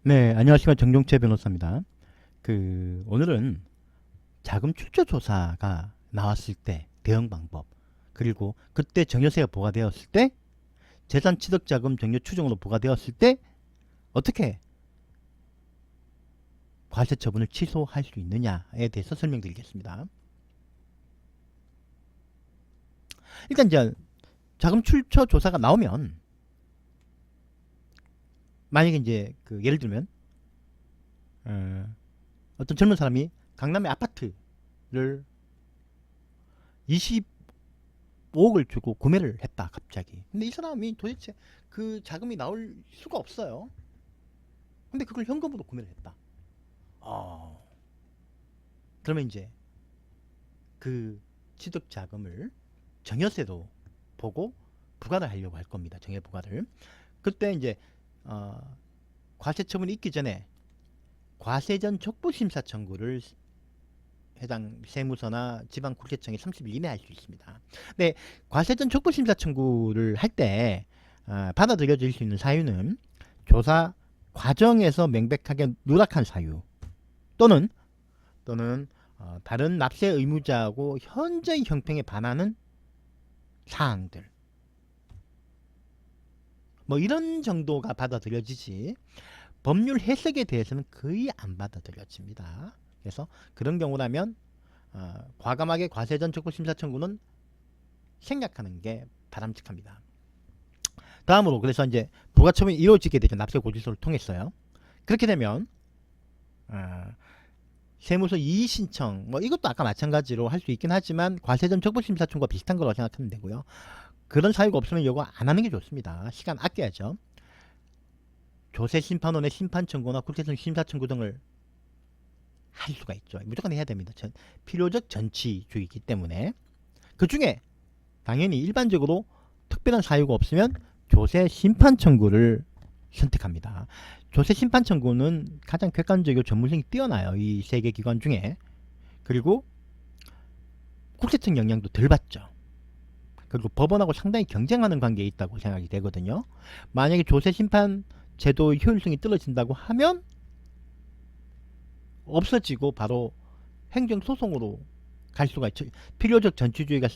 네, 안녕하십니까. 정종채 변호사입니다. 오늘은 자금 출처 조사가 나왔을 때 대응 방법, 그리고 그때 증여세가 부과되었을 때, 재산 취득 자금 증여 추정으로 부과되었을 때 어떻게 과세 처분을 취소할 수 있느냐에 대해서 설명드리겠습니다. 일단 이제 자금 출처 조사가 나오면, 만약에 이제 예를 들면 어떤 젊은 사람이 강남의 아파트를 25억을 주고 구매를 했다 갑자기. 근데 이 사람이 도대체 그 자금이 나올 수가 없어요. 근데 그걸 현금으로 구매를 했다. 어, 그러면 이제 그 취득 자금을 증여세도 보고 부과를 하려고 할 겁니다. 증여 부과를. 그때 이제 어, 과세 처분이 있기 전에 과세전 족부심사 청구를 해당 세무서나 지방국세청이 30일 이내에 할 수 있습니다. 근데 과세전 족부심사 청구를 할 때 받아들여질 수 있는 사유는 조사 과정에서 명백하게 누락한 사유, 또는 다른 납세 의무자하고 현저히 형평에 반하는 사항들, 뭐 이런 정도가 받아들여지지, 법률 해석에 대해서는 거의 안 받아들여집니다. 그래서 그런 경우라면 과감하게 과세전 촉구심사 청구는 생략하는 게 바람직합니다. 다음으로, 그래서 이제 부가처분이 이루어지게 되죠. 납세고지서를 통했어요. 그렇게 되면 세무서 이의신청, 뭐 이것도 아까 마찬가지로 할 수 있긴 하지만 과세전 촉구심사 청구가 비슷한 거라고 생각하면 되고요. 그런 사유가 없으면 이거 안 하는 게 좋습니다. 시간 아껴야죠. 조세심판원의 심판청구나 국세청 심사청구 등을 할 수가 있죠. 무조건 해야 됩니다. 필요적 전치주의이기 때문에. 그 중에 당연히 일반적으로 특별한 사유가 없으면 조세 심판 청구를 선택합니다. 조세 심판 청구는 가장 객관적이고 전문성이 뛰어나요. 이 세 개 기관 중에. 그리고 국세청 영향도 덜 받죠. 그리고 법원하고 상당히 경쟁하는 관계에 있다고 생각이 되거든요. 만약에 조세 심판 제도의 효율성이 떨어진다고 하면 없어지고 바로 행정소송으로 갈 수가 있죠. 필요적 전치주의가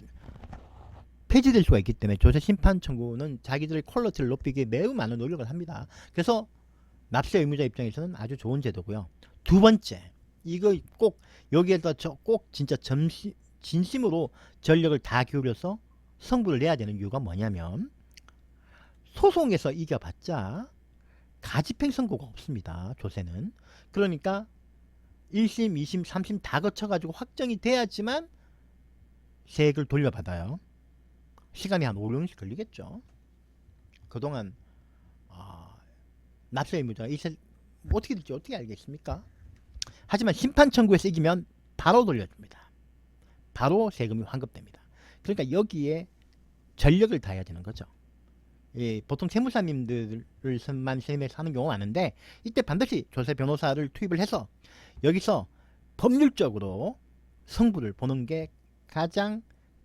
폐지될 수가 있기 때문에 조세 심판 청구는 자기들의 퀄리티를 높이기에 매우 많은 노력을 합니다. 그래서 납세 의무자 입장에서는 아주 좋은 제도고요. 두 번째, 이거 꼭 여기에다 꼭 진짜 진심으로 전력을 다 기울여서 성부를 내야 되는 이유가 뭐냐면, 소송에서 이겨봤자 가집행 선고가 없습니다. 조세는. 그러니까 1심, 2심, 3심 다 거쳐가지고 확정이 돼야지만 세액을 돌려받아요. 시간이 한 5, 6년씩 걸리겠죠. 그동안 납세 의무자가 어떻게 될지 어떻게 알겠습니까? 하지만 심판 청구에서 이기면 바로 돌려줍니다. 바로 세금이 환급됩니다. 그러니까 여기에 전력을 다해야 되는 거죠. 예, 보통 세무사님들만 세무에서 하는 경우가 많은데, 이때 반드시 조세 변호사를 투입을 해서 여기서 법률적으로 성부를 보는 게 가장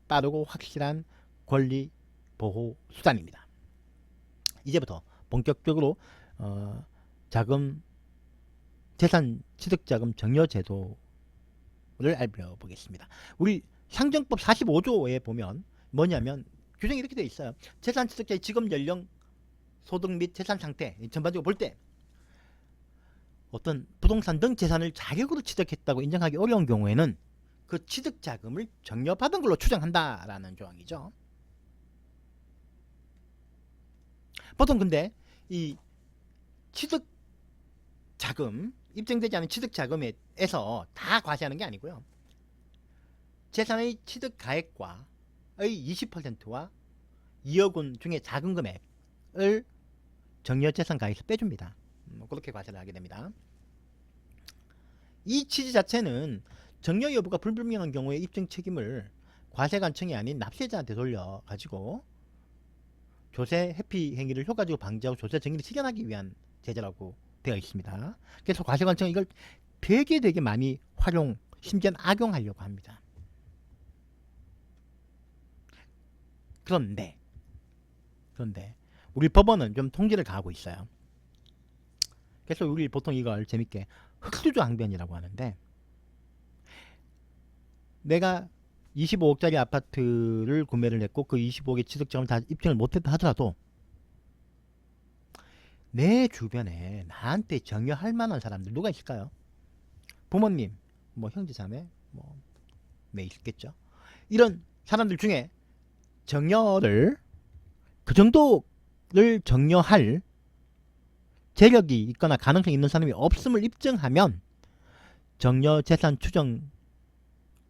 빠르고 확실한 권리 보호 수단입니다. 이제부터 본격적으로 자금 재산 취득자금 증여 제도를 알려보겠습니다. 우리 상정법 45조에 보면 뭐냐면 규정이 이렇게 되어 있어요. 재산 취득자의 직업 연령, 소득 및 재산 상태 전반적으로 볼 때 어떤 부동산 등 재산을 자격으로 취득했다고 인정하기 어려운 경우에는 그 취득 자금을 증여받은 걸로 추정한다라는 조항이죠. 보통 근데 이 취득 자금, 입증되지 않은 취득 자금에서 다 과세하는 게 아니고요. 재산의 취득 가액과의 20%와 2억 원 중에 작은 금액을 증여재산 가액에서 빼줍니다. 그렇게 과세를 하게 됩니다. 이 취지 자체는 증여 여부가 불분명한 경우에 입증 책임을 과세관청이 아닌 납세자한테 돌려가지고 조세 회피 행위를 효과적으로 방지하고 조세 정의를 실현하기 위한 제재라고 되어 있습니다. 그래서 과세관청은 이걸 되게 많이 활용, 심지어는 악용하려고 합니다. 그런데 우리 법원은 좀 통제를 가하고 있어요. 그래서 우리 보통 이걸 재밌게 흑수저 항변이라고 하는데, 내가 25억짜리 아파트를 구매를 했고 그 25억의 취득자금을 다 입증을 못했다 하더라도 내 주변에 나한테 정여할 만한 사람들 누가 있을까요? 부모님, 뭐 형제자매, 뭐 네, 있겠죠. 이런 사람들 중에 정여를 그 정도를 정여할 재력이 있거나 가능성이 있는 사람이 없음을 입증하면 정여 재산 추정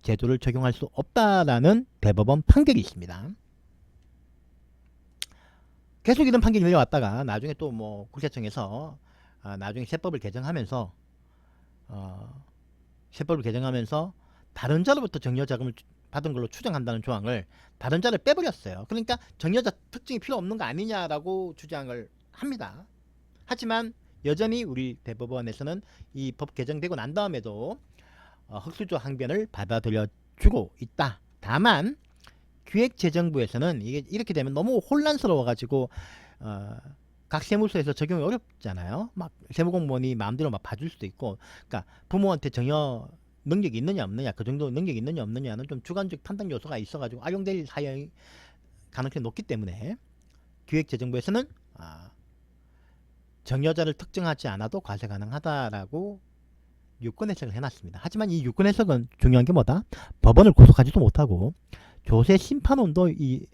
제도를 적용할 수 없다라는 대법원 판결이 있습니다. 계속 이런 판결이 내려왔다가 나중에 또 뭐 국세청에서 나중에 세법을 개정하면서 다른 자로부터 정여자금을 받은 걸로 추정한다는 조항을 다른 자를 빼버렸어요. 그러니까 정여자 특징이 필요 없는 거 아니냐라고 주장을 합니다. 하지만 여전히 우리 대법원에서는 이 법 개정되고 난 다음에도 흑수저 항변을 받아들여 주고 있다. 다만 기획재정부에서는 이게 이렇게 되면 너무 혼란스러워 가지고 각 세무서에서 적용이 어렵잖아요. 막 세무공무원이 마음대로 막 봐줄 수도 있고, 그러니까 부모한테 정여 능력이 있느냐 없느냐, 그 정도 능력이 있느냐 없느냐는 좀 주관적 판단 요소가 있어가지고 악용될 사형 가능성이 높기 때문에 기획재정부에서는 정여자를 특정하지 않아도 과세 가능하다라고 유권 해석을 해놨습니다. 하지만 이 유권 해석은 중요한 게 뭐다? 법원을 구속하지도 못하고 조세 심판원도 이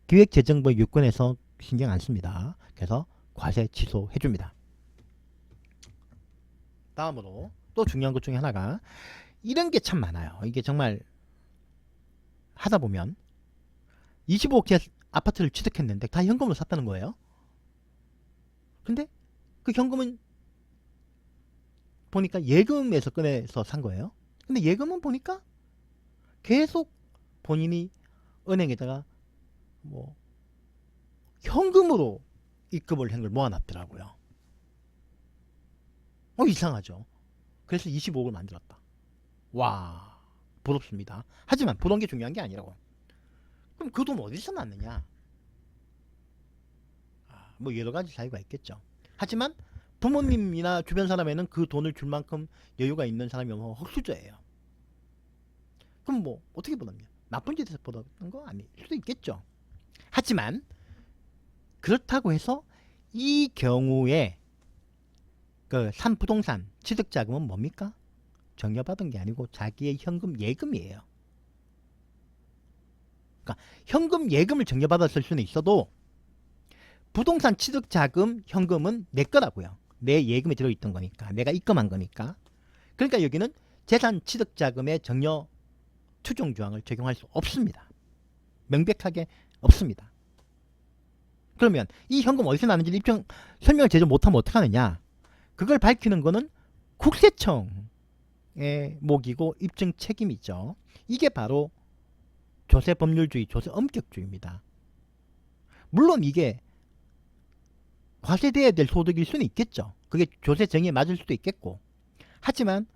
기획재정부의 유권 해석 신경 안 씁니다. 그래서 과세 취소해줍니다. 다음으로 또 중요한 것 중에 하나가 이런 게 참 많아요. 이게 정말 하다 보면 25억짜리 아파트를 취득했는데 다 현금으로 샀다는 거예요. 근데 그 현금은 보니까 예금에서 꺼내서 산 거예요. 근데 예금은 보니까 계속 본인이 은행에다가 뭐 현금으로 입금을 한 걸 모아놨더라고요. 이상하죠. 그래서 25억을 만들었다. 와, 부럽습니다. 하지만 부러운 게 중요한 게 아니라고. 그럼 그 돈 어디서 났느냐? 뭐 여러 가지 사유가 있겠죠. 하지만 부모님이나 주변 사람에는 그 돈을 줄 만큼 여유가 있는 사람이 없으면 흑수저예요. 그럼 뭐 어떻게 보답니까? 나쁜 짓에서 보답한 거 아닐 수도 있겠죠. 하지만 그렇다고 해서 이 경우에 그 산 부동산 취득자금은 뭡니까? 정여받은 게 아니고 자기의 현금 예금이에요. 그러니까 현금 예금을 정여받았을 수는 있어도 부동산 취득자금 현금은 내 거라고요. 내 예금에 들어있던 거니까, 내가 입금한 거니까. 그러니까 여기는 재산 취득자금의 정여 추정 조항을 적용할 수 없습니다. 명백하게 없습니다. 그러면 이 현금 어디서 나는지 설명을 제대로 못하면 어떡하느냐? 그걸 밝히는 거는 국세청의 몫이고 입증 책임이죠. 이게 바로 조세 법률주의, 조세 엄격주의입니다. 물론 이게 과세돼야 될 소득일 수는 있겠죠. 그게 조세 정의에 맞을 수도 있겠고. 하지만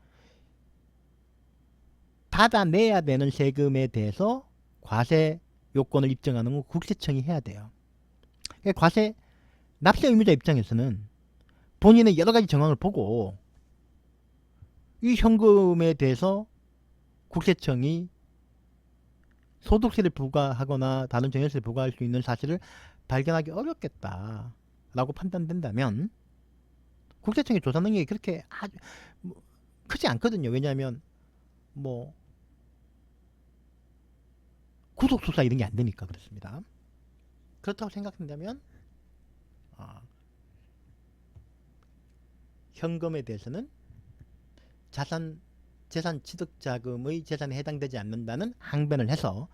받아내야 되는 세금에 대해서 과세 요건을 입증하는 건 국세청이 해야 돼요. 과세 납세 의무자 입장에서는 본인의 여러 가지 정황을 보고 이 현금에 대해서 국세청이 소득세를 부과하거나 다른 정여세를 부과할 수 있는 사실을 발견하기 어렵겠다라고 판단된다면 국세청의 조사 능력이 그렇게 아주 크지 않거든요. 왜냐하면 뭐 구속수사 이런 게 안 되니까 그렇습니다. 그렇다고 생각한다면 현금에 대해서는 재산 취득자금의 재산에 해당되지 않는다는 항변을 해서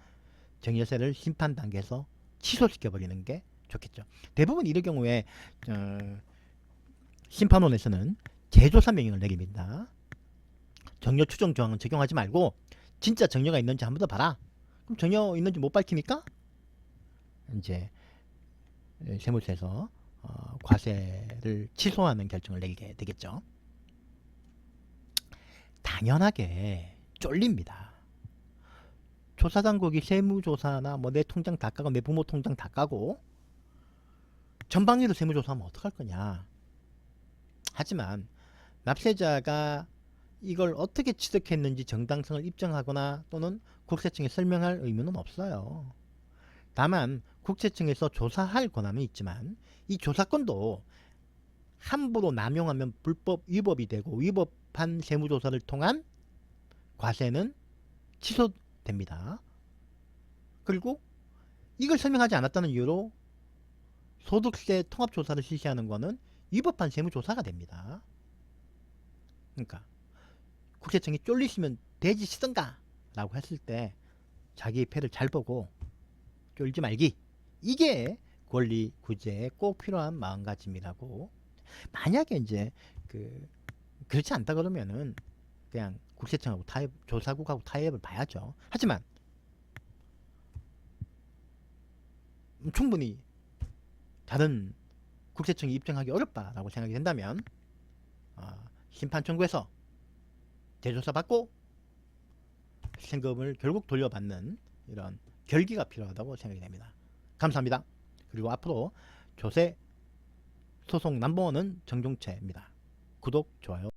정여세를 심판 단계에서 취소시켜버리는 게 좋겠죠. 대부분 이럴 경우에 심판원에서는 재조사 명령을 내립니다. 정여 추정 조항은 적용하지 말고 진짜 정여가 있는지 한 번 더 봐라. 그럼 정여 있는지 못 밝히니까 이제 세무서에서 과세를 취소하는 결정을 내리게 되겠죠. 당연하게 쫄립니다. 조사당국이 세무조사나 뭐 내 통장 다 까고 내 부모 통장 다 까고 전방위로 세무조사하면 어떡할 거냐. 하지만 납세자가 이걸 어떻게 취득했는지 정당성을 입증하거나 또는 국세청에 설명할 의무는 없어요. 다만 국세청에서 조사할 권한은 있지만 이 조사권도 함부로 남용하면 불법 위법이 되고 위법한 세무조사를 통한 과세는 취소됩니다. 그리고 이걸 설명하지 않았다는 이유로 소득세 통합조사를 실시하는 것은 위법한 세무조사가 됩니다. 그러니까 국세청이 쫄리시면 돼지시던가 라고 했을 때 자기의 패를 잘 보고 쫄지 말기, 이게 권리 구제에 꼭 필요한 마음가짐이라고. 만약에 이제 그렇지 않다 그러면은 그냥 국세청하고 타협, 조사국하고 타협을 봐야죠. 하지만 충분히 다른 국세청이 입증하기 어렵다라고 생각이 된다면 심판 청구해서 재조사 받고 세금을 결국 돌려받는 이런 결기가 필요하다고 생각이 됩니다. 감사합니다. 그리고 앞으로 조세 소송 넘버원은 정종채입니다. 구독, 좋아요.